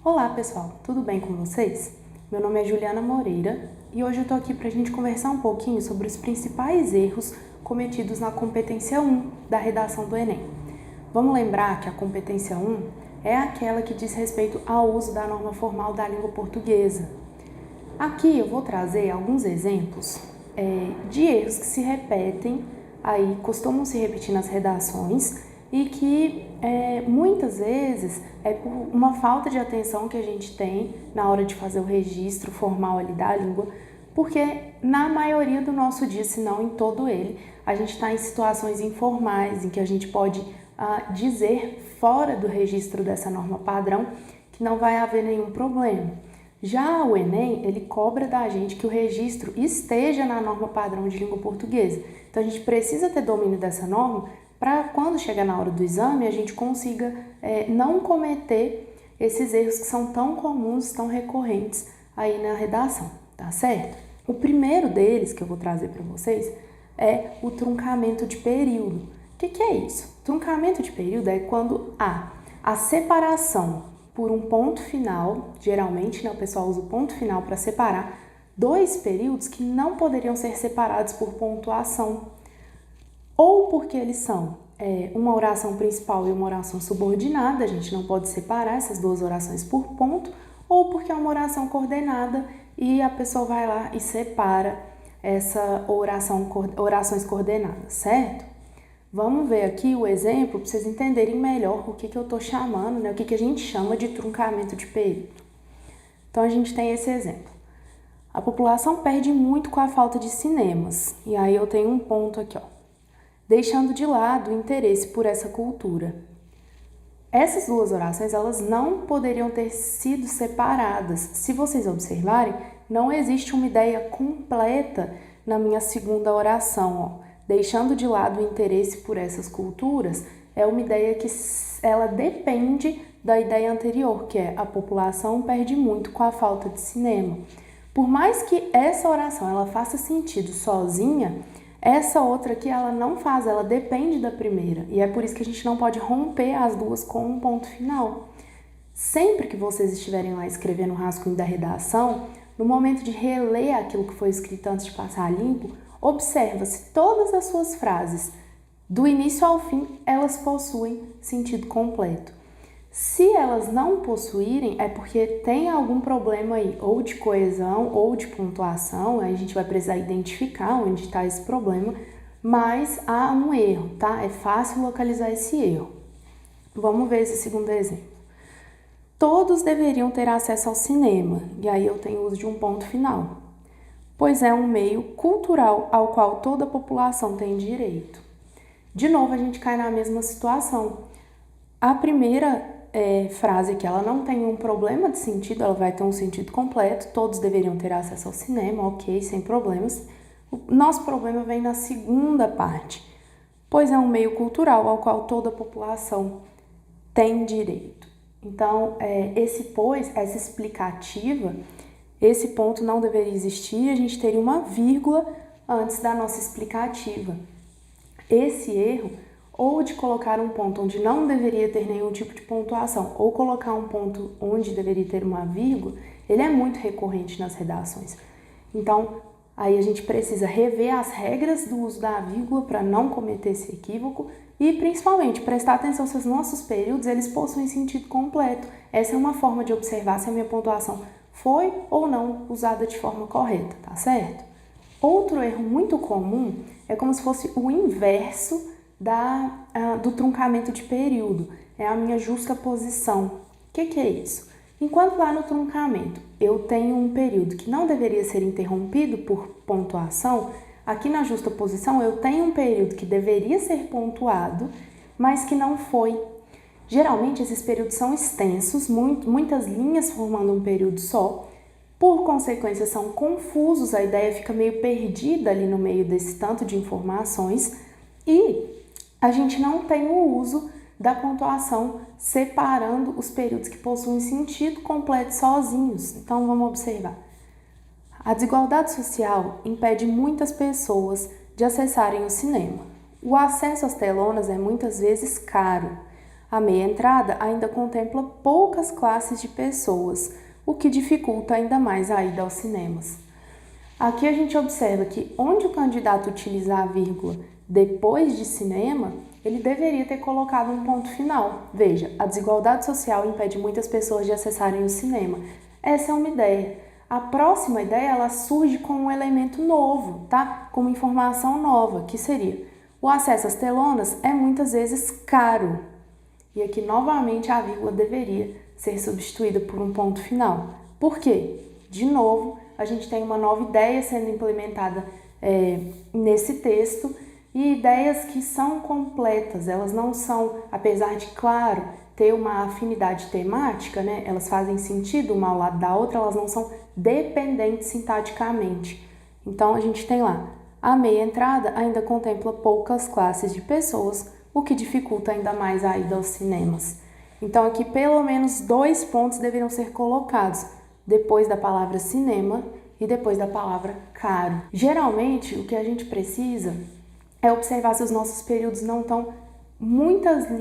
Olá pessoal, tudo bem com vocês? Meu nome é Juliana Moreira e hoje eu tô aqui pra gente conversar um pouquinho sobre os principais erros cometidos na competência 1 da redação do Enem. Vamos lembrar que a competência 1 é aquela que diz respeito ao uso da norma formal da língua portuguesa. Aqui eu vou trazer alguns exemplos de erros que se repetem, costumam se repetir nas redações e que muitas vezes é por uma falta de atenção que a gente tem na hora de fazer o registro formal ali da língua, porque na maioria do nosso dia, se não em todo ele, a gente está em situações informais em que a gente pode dizer fora do registro dessa norma padrão que não vai haver nenhum problema. Já o Enem, ele cobra da gente que o registro esteja na norma padrão de língua portuguesa. Então, a gente precisa ter domínio dessa norma para quando chegar na hora do exame, a gente consiga não cometer esses erros que são tão comuns, tão recorrentes aí na redação, tá certo? O primeiro deles que eu vou trazer para vocês é o truncamento de período. O que é isso? Truncamento de período é quando há a separação por um ponto final, geralmente o pessoal usa o ponto final para separar dois períodos que não poderiam ser separados por pontuação, ou porque eles são uma oração principal e uma oração subordinada, a gente não pode separar essas duas orações por ponto, ou porque é uma oração coordenada e a pessoa vai lá e separa essa orações coordenadas, certo? Vamos ver aqui o exemplo para vocês entenderem melhor o que eu estou chamando, o que a gente chama de truncamento de período. Então, a gente tem esse exemplo. A população perde muito com a falta de cinemas. E aí eu tenho um ponto aqui, deixando de lado o interesse por essa cultura. Essas duas orações, elas não poderiam ter sido separadas. Se vocês observarem, não existe uma ideia completa na minha segunda oração, Deixando de lado o interesse por essas culturas, é uma ideia que ela depende da ideia anterior, que é a população perde muito com a falta de cinema. Por mais que essa oração ela faça sentido sozinha, essa outra aqui ela não faz, ela depende da primeira. E é por isso que a gente não pode romper as duas com um ponto final. Sempre que vocês estiverem lá escrevendo o rascunho da redação, no momento de reler aquilo que foi escrito antes de passar limpo, observa se todas as suas frases, do início ao fim, elas possuem sentido completo. Se elas não possuírem, é porque tem algum problema aí, ou de coesão, ou de pontuação, aí a gente vai precisar identificar onde está esse problema, mas há um erro, tá? É fácil localizar esse erro. Vamos ver esse segundo exemplo. Todos deveriam ter acesso ao cinema, e aí eu tenho uso de um ponto final, pois é um meio cultural ao qual toda a população tem direito. De novo, a gente cai na mesma situação. A primeira frase aqui, ela não tem um problema de sentido, ela vai ter um sentido completo, todos deveriam ter acesso ao cinema, ok, sem problemas. O nosso problema vem na segunda parte, pois é um meio cultural ao qual toda a população tem direito. Então, essa explicativa, esse ponto não deveria existir, a gente teria uma vírgula antes da nossa explicativa. Esse erro, ou de colocar um ponto onde não deveria ter nenhum tipo de pontuação, ou colocar um ponto onde deveria ter uma vírgula, ele é muito recorrente nas redações. Então, aí a gente precisa rever as regras do uso da vírgula para não cometer esse equívoco e, principalmente, prestar atenção se os nossos períodos eles possuem sentido completo. Essa é uma forma de observar se a minha pontuação foi ou não usada de forma correta, tá certo? Outro erro muito comum é como se fosse o inverso do truncamento de período, é a minha justaposição. O que é isso? Enquanto lá no truncamento eu tenho um período que não deveria ser interrompido por pontuação, aqui na justaposição eu tenho um período que deveria ser pontuado, mas que não foi. Geralmente esses períodos são extensos, muitas linhas formando um período só, por consequência são confusos, a ideia fica meio perdida ali no meio desse tanto de informações e a gente não tem o uso da pontuação separando os períodos que possuem sentido completo sozinhos. Então vamos observar. A desigualdade social impede muitas pessoas de acessarem o cinema. O acesso às telonas é muitas vezes caro. A meia entrada ainda contempla poucas classes de pessoas, o que dificulta ainda mais a ida aos cinemas. Aqui a gente observa que onde o candidato utilizar a vírgula depois de cinema, ele deveria ter colocado um ponto final. Veja, a desigualdade social impede muitas pessoas de acessarem o cinema. Essa é uma ideia. A próxima ideia, ela surge com um elemento novo, tá? Com uma informação nova, que seria: o acesso às telonas é muitas vezes caro. E aqui, novamente, a vírgula deveria ser substituída por um ponto final. Por quê? De novo, a gente tem uma nova ideia sendo implementada nesse texto, e ideias que são completas, elas não são, apesar de, claro, ter uma afinidade temática, né, elas fazem sentido uma ao lado da outra, elas não são dependentes sintaticamente. Então, a gente tem lá: a meia entrada ainda contempla poucas classes de pessoas, o que dificulta ainda mais a ida aos cinemas. Então, aqui, pelo menos 2 pontos deveriam ser colocados, depois da palavra cinema e depois da palavra caro. Geralmente, o que a gente precisa é observar se os nossos períodos não estão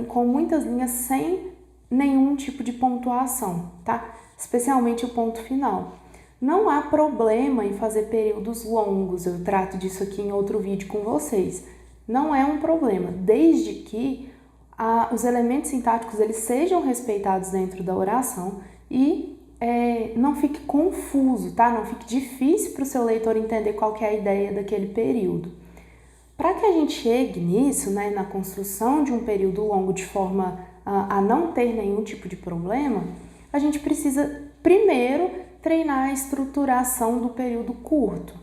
com muitas linhas sem nenhum tipo de pontuação, tá? Especialmente o ponto final. Não há problema em fazer períodos longos, eu trato disso aqui em outro vídeo com vocês. Não é um problema, desde que os elementos sintáticos eles sejam respeitados dentro da oração e não fique confuso, tá? Não fique difícil para o seu leitor entender qual que é a ideia daquele período. Para que a gente chegue nisso, né, na construção de um período longo de forma a não ter nenhum tipo de problema, a gente precisa primeiro treinar a estruturação do período curto.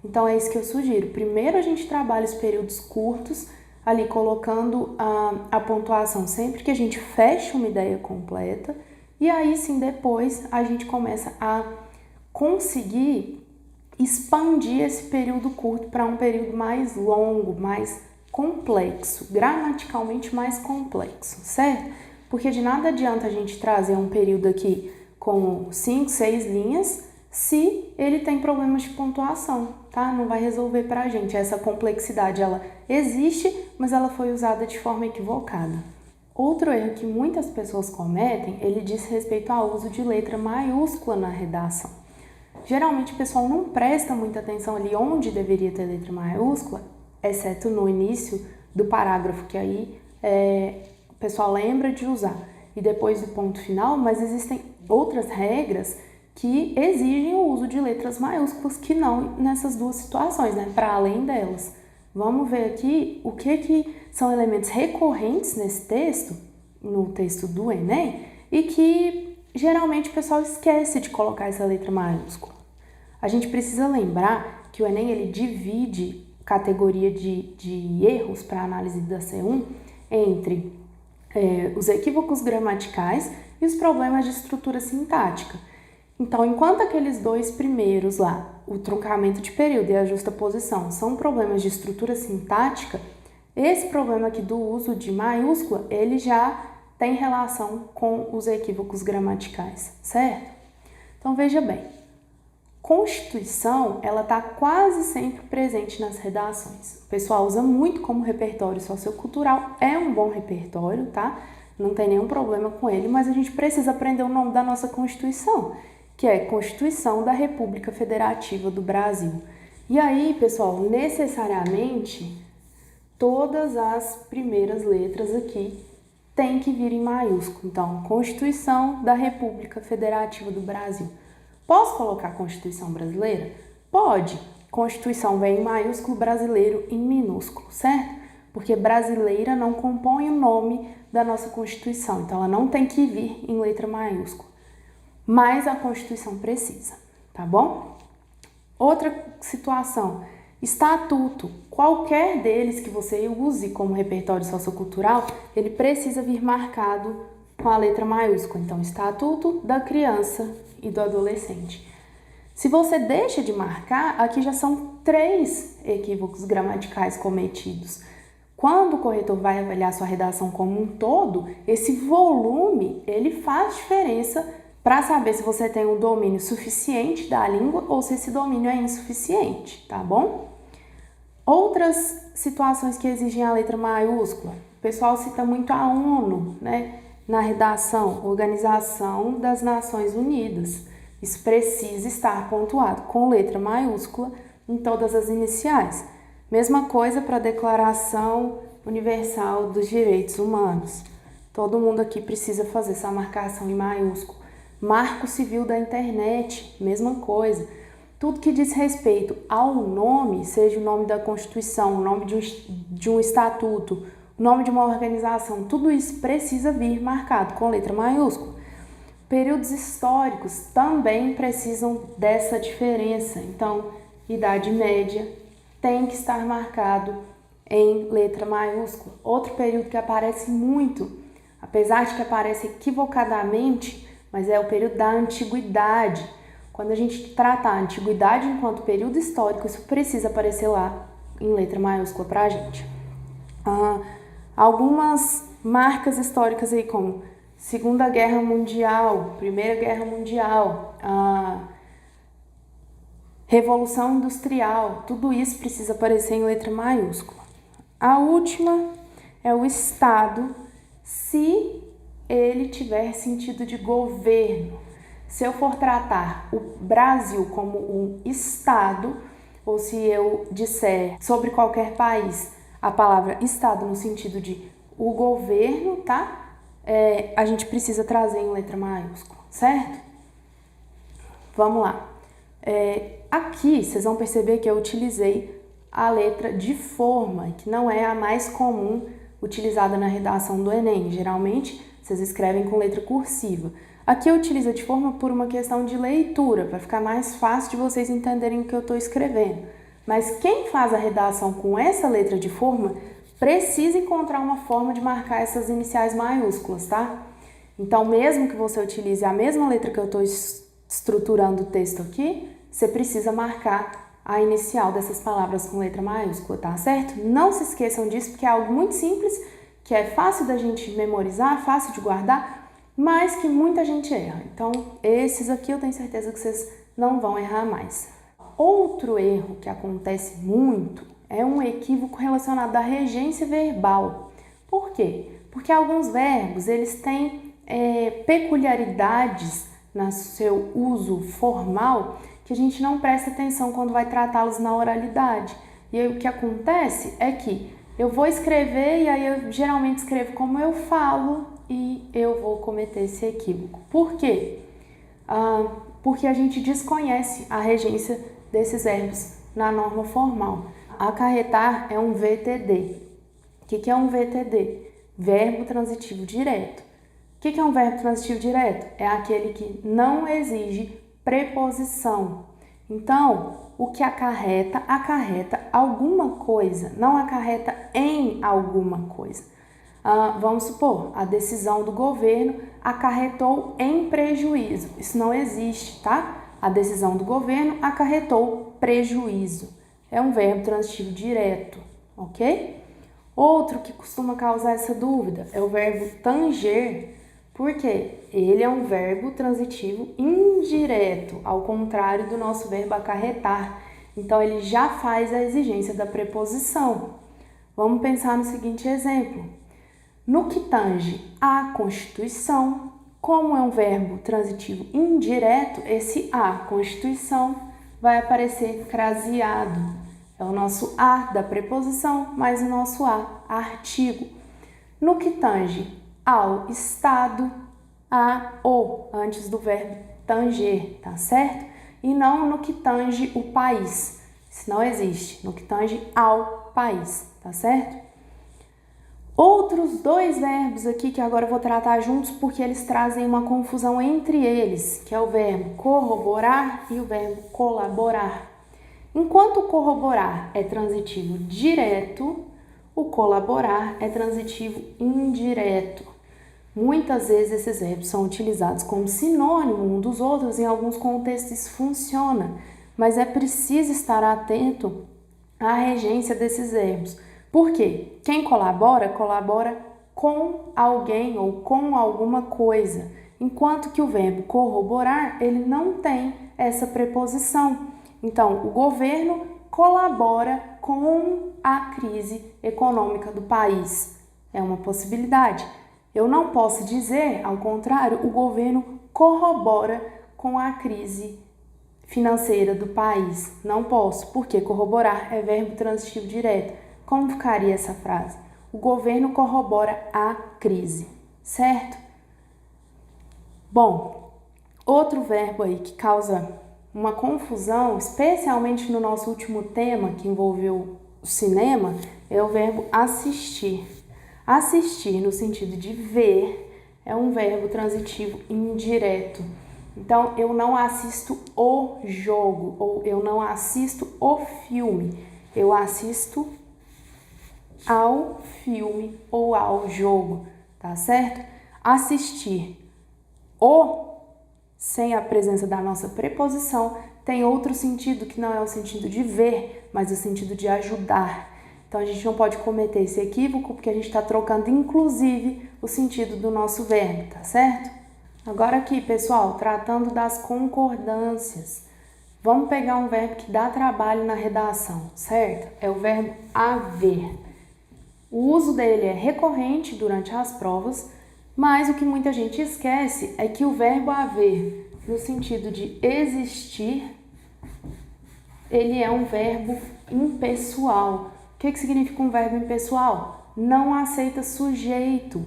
Então é isso que eu sugiro. Primeiro a gente trabalha os períodos curtos, ali colocando a pontuação sempre que a gente fecha uma ideia completa, e aí sim depois a gente começa a conseguir expandir esse período curto para um período mais longo, mais complexo, gramaticalmente mais complexo, certo? Porque de nada adianta a gente trazer um período aqui com 5, 6 linhas se ele tem problemas de pontuação, tá? Não vai resolver para a gente. Essa complexidade, ela existe, mas ela foi usada de forma equivocada. Outro erro que muitas pessoas cometem, ele diz respeito ao uso de letra maiúscula na redação. Geralmente o pessoal não presta muita atenção ali onde deveria ter letra maiúscula, exceto no início do parágrafo, que aí o pessoal lembra de usar, e depois do ponto final, mas existem outras regras que exigem o uso de letras maiúsculas que não nessas duas situações, né? Para além delas. Vamos ver aqui o que são elementos recorrentes nesse texto, no texto do Enem, e que geralmente o pessoal esquece de colocar essa letra maiúscula. A gente precisa lembrar que o Enem ele divide categoria de erros para análise da C1 entre os equívocos gramaticais e os problemas de estrutura sintática. Então, enquanto aqueles 2 primeiros lá, o truncamento de período e a justaposição, são problemas de estrutura sintática, esse problema aqui do uso de maiúscula, ele já tem relação com os equívocos gramaticais, certo? Então, veja bem, Constituição, ela está quase sempre presente nas redações. O pessoal usa muito como repertório sociocultural, é um bom repertório, tá? Não tem nenhum problema com ele, mas a gente precisa aprender o nome da nossa Constituição, que é Constituição da República Federativa do Brasil. E aí, pessoal, necessariamente, todas as primeiras letras aqui têm que vir em maiúsculo. Então, Constituição da República Federativa do Brasil. Posso colocar Constituição Brasileira? Pode. Constituição vem em maiúsculo, brasileiro em minúsculo, certo? Porque brasileira não compõe o nome da nossa Constituição, então ela não tem que vir em letra maiúscula. Mas a Constituição precisa, tá bom? Outra situação, estatuto. Qualquer deles que você use como repertório sociocultural, ele precisa vir marcado com a letra maiúscula. Então, estatuto da criança e do adolescente. Se você deixa de marcar, aqui já são 3 equívocos gramaticais cometidos. Quando o corretor vai avaliar sua redação como um todo, esse volume, ele faz diferença para saber se você tem um domínio suficiente da língua ou se esse domínio é insuficiente, tá bom? Outras situações que exigem a letra maiúscula. O pessoal cita muito a ONU, né? Na redação, Organização das Nações Unidas. Isso precisa estar pontuado com letra maiúscula em todas as iniciais. Mesma coisa para a Declaração Universal dos Direitos Humanos. Todo mundo aqui precisa fazer essa marcação em maiúsculo. Marco Civil da Internet, mesma coisa. Tudo que diz respeito ao nome, seja o nome da Constituição, o nome de um estatuto, o nome de uma organização, tudo isso precisa vir marcado com letra maiúscula. Períodos históricos também precisam dessa diferença. Então, Idade Média tem que estar marcado em letra maiúscula. Outro período que aparece muito, apesar de que aparece equivocadamente, mas é o período da Antiguidade. Quando a gente trata a Antiguidade enquanto período histórico, isso precisa aparecer lá em letra maiúscula para a gente. Algumas marcas históricas aí como Segunda Guerra Mundial, Primeira Guerra Mundial, Revolução Industrial, tudo isso precisa aparecer em letra maiúscula. A última é o Estado, se ele tiver sentido de governo. Se eu for tratar o Brasil como um Estado, ou se eu disser sobre qualquer país a palavra Estado no sentido de o governo, tá? A gente precisa trazer em letra maiúscula, certo? Vamos lá. Aqui vocês vão perceber que eu utilizei a letra de forma, que não é a mais comum utilizada na redação do Enem. Geralmente, vocês escrevem com letra cursiva. Aqui eu utilizo de forma por uma questão de leitura, para ficar mais fácil de vocês entenderem o que eu estou escrevendo. Mas quem faz a redação com essa letra de forma, precisa encontrar uma forma de marcar essas iniciais maiúsculas, tá? Então, mesmo que você utilize a mesma letra que eu estou estruturando o texto aqui, você precisa marcar a inicial dessas palavras com letra maiúscula, tá certo? Não se esqueçam disso, porque é algo muito simples, que é fácil da gente memorizar, fácil de guardar, mas que muita gente erra. Então, esses aqui eu tenho certeza que vocês não vão errar mais. Outro erro que acontece muito é um equívoco relacionado à regência verbal. Por quê? Porque alguns verbos, eles têm peculiaridades no seu uso formal que a gente não presta atenção quando vai tratá-los na oralidade. E aí o que acontece é que eu vou escrever e aí eu geralmente escrevo como eu falo e eu vou cometer esse equívoco. Por quê? Porque a gente desconhece a regência desses verbos na norma formal. Acarretar é um VTD. O que é um VTD? Verbo transitivo direto. O que é um verbo transitivo direto? É aquele que não exige preposição. Então, o que acarreta, acarreta alguma coisa, não acarreta em alguma coisa. Vamos supor, a decisão do governo acarretou em prejuízo. Isso não existe, tá? A decisão do governo acarretou prejuízo. É um verbo transitivo direto, ok? Outro que costuma causar essa dúvida é o verbo tanger, porque ele é um verbo transitivo indireto, ao contrário do nosso verbo acarretar. Então, ele já faz a exigência da preposição. Vamos pensar no seguinte exemplo. No que tange à Constituição, como é um verbo transitivo indireto, esse a, Constituição, vai aparecer craseado. É o nosso a da preposição, mais o nosso a, artigo. No que tange ao Estado, a o, antes do verbo tanger, tá certo? E não no que tange o país. Isso não existe. No que tange ao país, tá certo? Outros dois verbos aqui que agora eu vou tratar juntos porque eles trazem uma confusão entre eles, que é o verbo corroborar e o verbo colaborar. Enquanto o corroborar é transitivo direto, o colaborar é transitivo indireto. Muitas vezes esses verbos são utilizados como sinônimo um dos outros, em alguns contextos isso funciona, mas é preciso estar atento à regência desses verbos. Por quê? Quem colabora, colabora com alguém ou com alguma coisa, enquanto que o verbo corroborar, ele não tem essa preposição. Então, o governo colabora com a crise econômica do país. É uma possibilidade. Eu não posso dizer, ao contrário, o governo corrobora com a crise financeira do país. Não posso, porque corroborar é verbo transitivo direto. Como ficaria essa frase? O governo corrobora a crise, certo? Bom, outro verbo aí que causa uma confusão, especialmente no nosso último tema, que envolveu o cinema, é o verbo assistir. Assistir, no sentido de ver, é um verbo transitivo indireto. Então, eu não assisto o jogo, ou eu não assisto o filme. Eu assisto ao filme ou ao jogo, tá certo? Assistir o, sem a presença da nossa preposição, tem outro sentido que não é o sentido de ver, mas o sentido de ajudar. Então, a gente não pode cometer esse equívoco porque a gente está trocando, inclusive, o sentido do nosso verbo, tá certo? Agora aqui, pessoal, tratando das concordâncias. Vamos pegar um verbo que dá trabalho na redação, certo? É o verbo haver. O uso dele é recorrente durante as provas, mas o que muita gente esquece é que o verbo haver, no sentido de existir, ele é um verbo impessoal. O que significa um verbo impessoal? Não aceita sujeito.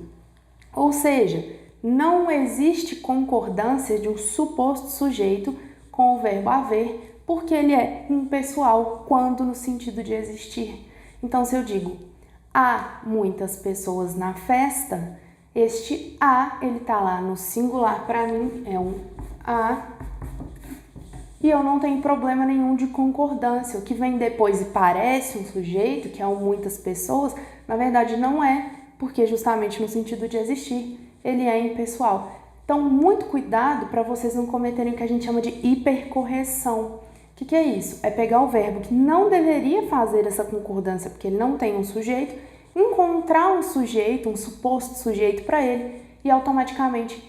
Ou seja, não existe concordância de um suposto sujeito com o verbo haver, porque ele é impessoal quando no sentido de existir. Então, se eu digo há muitas pessoas na festa, este há, ele tá lá no singular, para mim é um há, e eu não tenho problema nenhum de concordância. O que vem depois e parece um sujeito, que é um muitas pessoas, na verdade não é, porque justamente no sentido de existir, ele é impessoal. Então, muito cuidado para vocês não cometerem o que a gente chama de hipercorreção. O que é isso? É pegar o verbo que não deveria fazer essa concordância, porque ele não tem um sujeito, encontrar um sujeito, um suposto sujeito para ele e automaticamente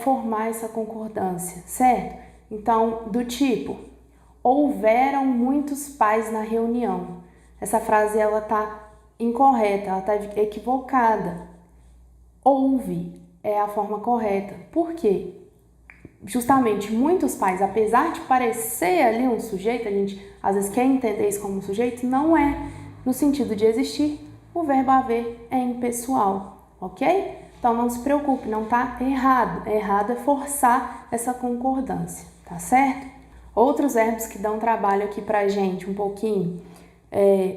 formar essa concordância, certo? Então, do tipo, houveram muitos pais na reunião. Essa frase ela tá incorreta, ela tá equivocada. Houve é a forma correta. Por quê? Justamente muitos pais, apesar de parecer ali um sujeito, a gente às vezes quer entender isso como um sujeito, não é. No sentido de existir, o verbo haver é impessoal, ok? Então não se preocupe, não tá errado. Errado é forçar essa concordância, tá certo? Outros verbos que dão trabalho aqui pra gente um pouquinho,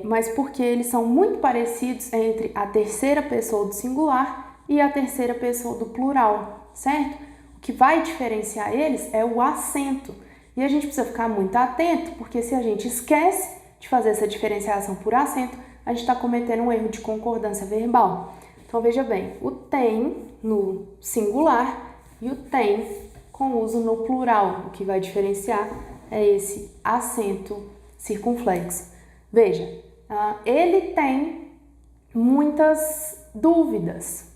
mas porque eles são muito parecidos entre a terceira pessoa do singular e a terceira pessoa do plural, certo? O que vai diferenciar eles é o acento. E a gente precisa ficar muito atento, porque se a gente esquece de fazer essa diferenciação por acento, a gente está cometendo um erro de concordância verbal. Então, veja bem, o tem no singular e o tem com uso no plural. O que vai diferenciar é esse acento circunflexo. Veja, ele tem muitas dúvidas.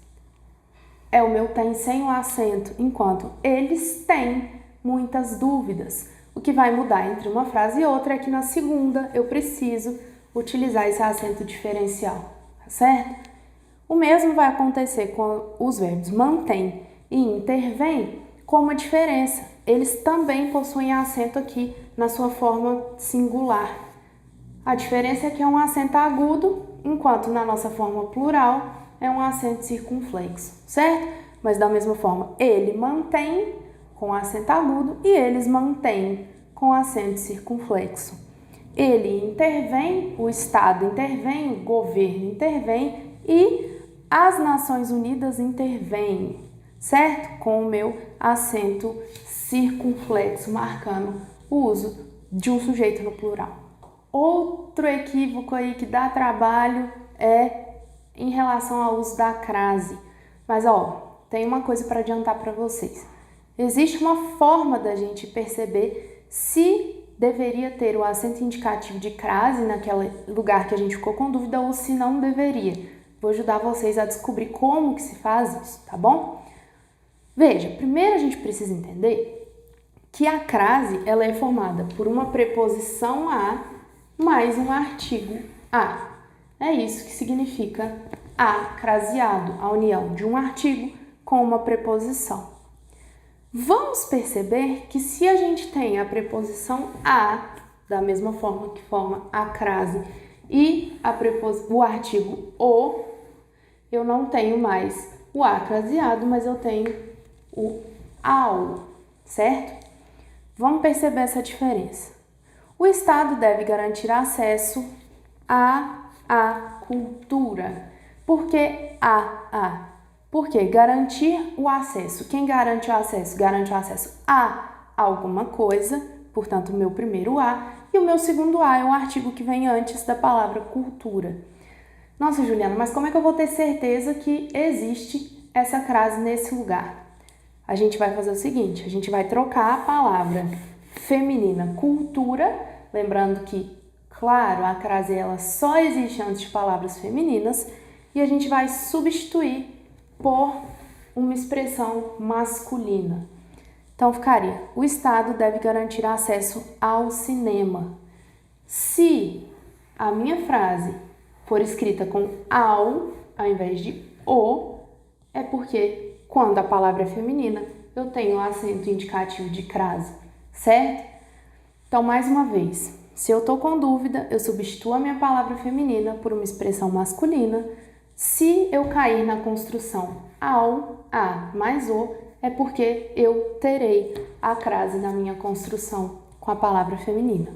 É o meu tem sem o acento, enquanto eles têm muitas dúvidas. O que vai mudar entre uma frase e outra é que na segunda eu preciso utilizar esse acento diferencial, tá certo? O mesmo vai acontecer com os verbos mantém e intervém, com uma diferença. Eles também possuem acento aqui na sua forma singular. A diferença é que é um acento agudo, enquanto na nossa forma plural é um acento circunflexo, certo? Mas da mesma forma, ele mantém com acento agudo e eles mantêm com acento circunflexo. Ele intervém, o Estado intervém, o governo intervém e as Nações Unidas intervêm, certo? Com o meu acento circunflexo, marcando o uso de um sujeito no plural. Outro equívoco aí que dá trabalho é em relação ao uso da crase. Mas, tem uma coisa para adiantar para vocês. Existe uma forma da gente perceber se deveria ter o acento indicativo de crase naquele lugar que a gente ficou com dúvida ou se não deveria. Vou ajudar vocês a descobrir como que se faz isso, tá bom? Veja, primeiro a gente precisa entender que a crase ela é formada por uma preposição a mais um artigo a. É isso que significa acraseado, a união de um artigo com uma preposição. Vamos perceber que se a gente tem a preposição a, da mesma forma que forma a crase, e o artigo o, eu não tenho mais o acraseado, mas eu tenho o ao, certo? Vamos perceber essa diferença. O Estado deve garantir acesso à cultura. Por que a? Porque garantir o acesso. Quem garante o acesso? Garante o acesso a alguma coisa, portanto, o meu primeiro a, e o meu segundo a é o artigo que vem antes da palavra cultura. Nossa, Juliana, mas como é que eu vou ter certeza que existe essa crase nesse lugar? A gente vai fazer o seguinte, a gente vai trocar a palavra feminina cultura, lembrando que, claro, a crase ela só existe antes de palavras femininas, e a gente vai substituir por uma expressão masculina. Então ficaria, o Estado deve garantir acesso ao cinema. Se a minha frase for escrita com ao invés de o, é porque quando a palavra é feminina, eu tenho o acento indicativo de crase, certo? Então, mais uma vez, se eu estou com dúvida, eu substituo a minha palavra feminina por uma expressão masculina. Se eu cair na construção ao, a mais o, é porque eu terei a crase na minha construção com a palavra feminina.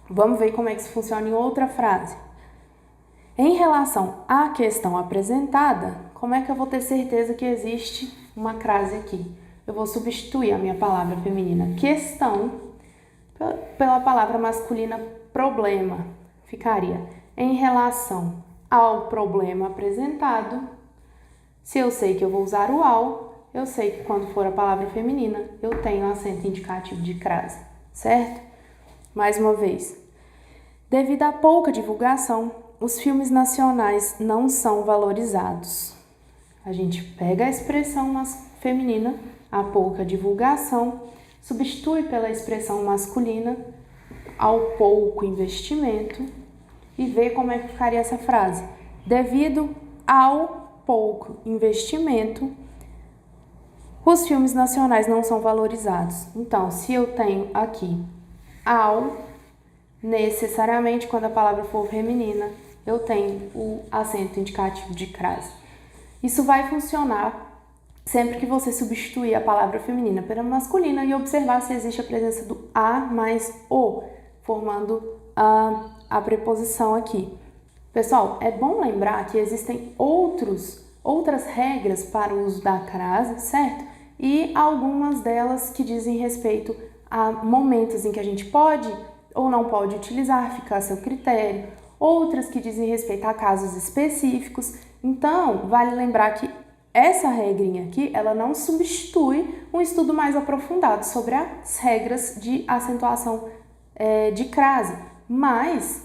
Vamos ver como é que isso funciona em outra frase. Em relação à questão apresentada, como é que eu vou ter certeza que existe uma crase aqui? Eu vou substituir a minha palavra feminina questão pela palavra masculina problema. Ficaria em relação ao problema apresentado. Se eu sei que eu vou usar o ao, eu sei que quando for a palavra feminina, eu tenho acento indicativo de crase, certo? Mais uma vez. Devido à pouca divulgação, os filmes nacionais não são valorizados. A gente pega a expressão feminina, a pouca divulgação, substitui pela expressão masculina, ao pouco investimento, e vê como é que ficaria essa frase. Devido ao pouco investimento, os filmes nacionais não são valorizados. Então, se eu tenho aqui ao, necessariamente quando a palavra for feminina, eu tenho o acento indicativo de crase. Isso vai funcionar sempre que você substituir a palavra feminina pela masculina e observar se existe a presença do a mais o, formando a preposição aqui. Pessoal, é bom lembrar que existem outras regras para o uso da crase, certo? E algumas delas que dizem respeito a momentos em que a gente pode ou não pode utilizar, fica a seu critério. Outras que dizem respeito a casos específicos. Então, vale lembrar que essa regrinha aqui, ela não substitui um estudo mais aprofundado sobre as regras de acentuação de crase, mas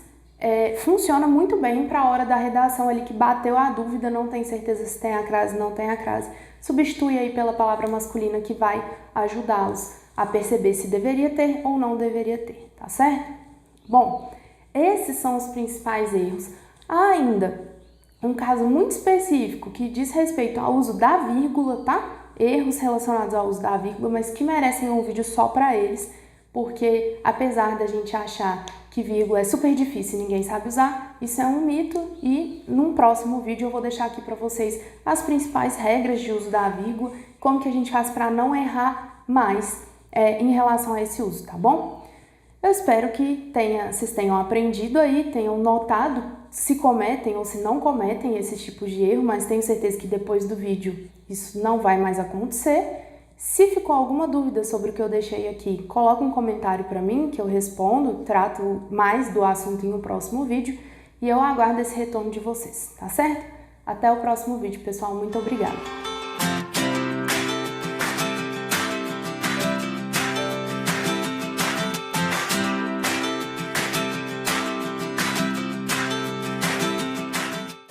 funciona muito bem para a hora da redação ali que bateu a dúvida, não tem certeza se tem a crase, não tem a crase. Substitui aí pela palavra masculina que vai ajudá-los a perceber se deveria ter ou não deveria ter, tá certo? Bom, esses são os principais erros. Há ainda um caso muito específico que diz respeito ao uso da vírgula, tá? Erros relacionados ao uso da vírgula, mas que merecem um vídeo só para eles, porque apesar da gente achar que vírgula é super difícil e ninguém sabe usar, isso é um mito e num próximo vídeo eu vou deixar aqui para vocês as principais regras de uso da vírgula, como que a gente faz para não errar mais em relação a esse uso, tá bom? Eu espero que vocês tenham aprendido aí, tenham notado se cometem ou se não cometem esses tipos de erro, mas tenho certeza que depois do vídeo isso não vai mais acontecer. Se ficou alguma dúvida sobre o que eu deixei aqui, coloca um comentário para mim que eu respondo, trato mais do assunto em um próximo vídeo e eu aguardo esse retorno de vocês, tá certo? Até o próximo vídeo, pessoal. Muito obrigada!